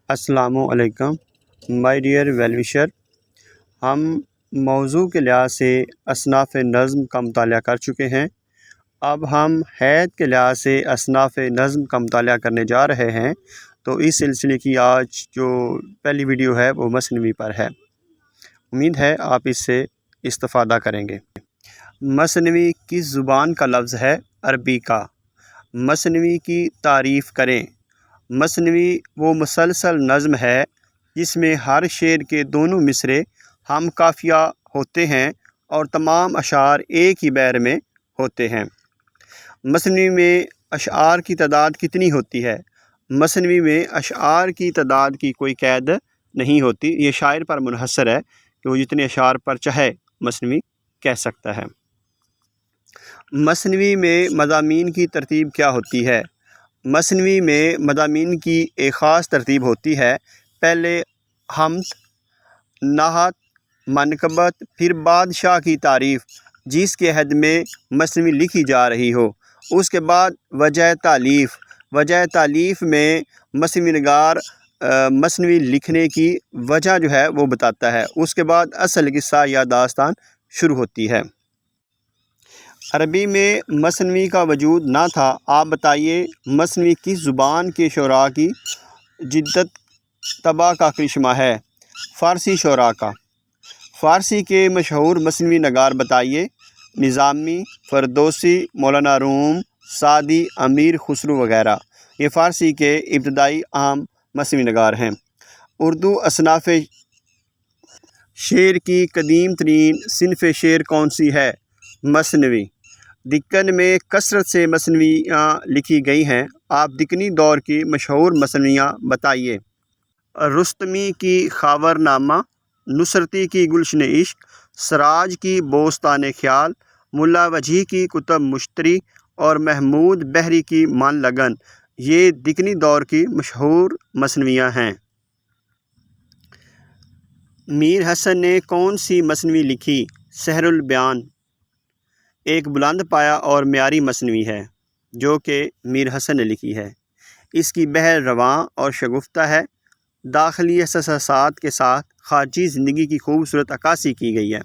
السلام علیکم my dear ویلوشر، ہم موضوع کے لحاظ سے اصناف نظم کا مطالعہ کر چکے ہیں۔ اب ہم حید کے لحاظ سے اصناف نظم کا مطالعہ کرنے جا رہے ہیں، تو اس سلسلے کی آج جو پہلی ویڈیو ہے وہ مثنوی پر ہے۔ امید ہے آپ اس سے استفادہ کریں گے۔ مثنوی کس زبان کا لفظ ہے؟ عربی کا۔ مثنوی کی تعریف کریں۔ مثنوی وہ مسلسل نظم ہے جس میں ہر شعر کے دونوں مصرے ہم قافیہ ہوتے ہیں اور تمام اشعار ایک ہی بیر میں ہوتے ہیں۔ مثنوی میں اشعار کی تعداد کتنی ہوتی ہے؟ مثنوی میں اشعار کی تعداد کی کوئی قید نہیں ہوتی، یہ شاعر پر منحصر ہے کہ وہ جتنے اشعار پر چاہے مثنوی کہہ سکتا ہے۔ مثنوی میں مضامین کی ترتیب کیا ہوتی ہے؟ مثنوی میں مضامین کی ایک خاص ترتیب ہوتی ہے۔ پہلے حمد، نعت، منقبت، پھر بادشاہ کی تعریف جس کے حد میں مثنوی لکھی جا رہی ہو، اس کے بعد وجہ تالیف۔ وجہ تالیف میں مثنوی نگار مثنوی لکھنے کی وجہ جو ہے وہ بتاتا ہے، اس کے بعد اصل قصہ یا داستان شروع ہوتی ہے۔ عربی میں مثنوی کا وجود نہ تھا، آپ بتائیے مثنوی کس زبان کے شعراء کی جدت طبع کا کرشمہ ہے؟ فارسی شعراء کا۔ فارسی کے مشہور مثنوی نگار بتائیے۔ نظامی، فردوسی، مولانا روم، سعدی، امیر خسرو وغیرہ، یہ فارسی کے ابتدائی عام مثنوی نگار ہیں۔ اردو اصناف شعر کی قدیم ترین صنف شعر کون سی ہے؟ مثنوی۔ دکن میں کثرت سے مثنویاں لکھی گئی ہیں، آپ دکنی دور کی مشہور مثنویاں بتائیے۔ رستمی کی خاور نامہ، نصرتی کی گلشن عشق، سراج کی بوستان خیال، ملا وجیح کی کتب مشتری اور محمود بحری کی من لگن، یہ دکنی دور کی مشہور مثنویاں ہیں۔ میر حسن نے کون سی مثنوی لکھی؟ سحر البیان ایک بلند پایہ اور معیاری مثنوی ہے جو کہ میر حسن نے لکھی ہے۔ اس کی بحر رواں اور شگفتہ ہے، داخلی احساسات کے ساتھ خارجی زندگی کی خوبصورت عکاسی کی گئی ہے۔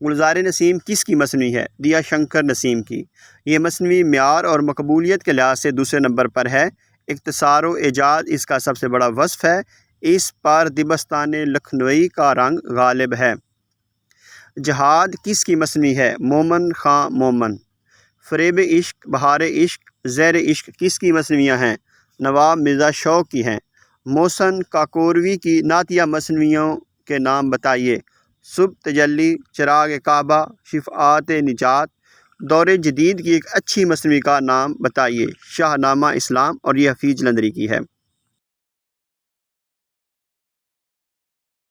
گلزار نسیم کس کی مثنوی ہے؟ دیا شنکر نسیم کی۔ یہ مثنوی معیار اور مقبولیت کے لحاظ سے دوسرے نمبر پر ہے، اختصار و ایجاز اس کا سب سے بڑا وصف ہے، اس پر دبستان لکھنوئی کا رنگ غالب ہے۔ جہاد کس کی مثنوی ہے؟ مومن خاں مومن۔ فریب عشق، بہار عشق، زہر عشق کس کی مثنویاں ہیں؟ نواب مرزا شوق کی ہیں۔ محسن کاکوروی کی نعتیہ مثنویوں کے نام بتائیے۔ صبح تجلی، چراغ کعبہ، شفاعت نجات۔ دور جدید کی ایک اچھی مثنوی کا نام بتائیے۔ شاہ نامہ اسلام، اور یہ حفیظ جلندری کی ہے۔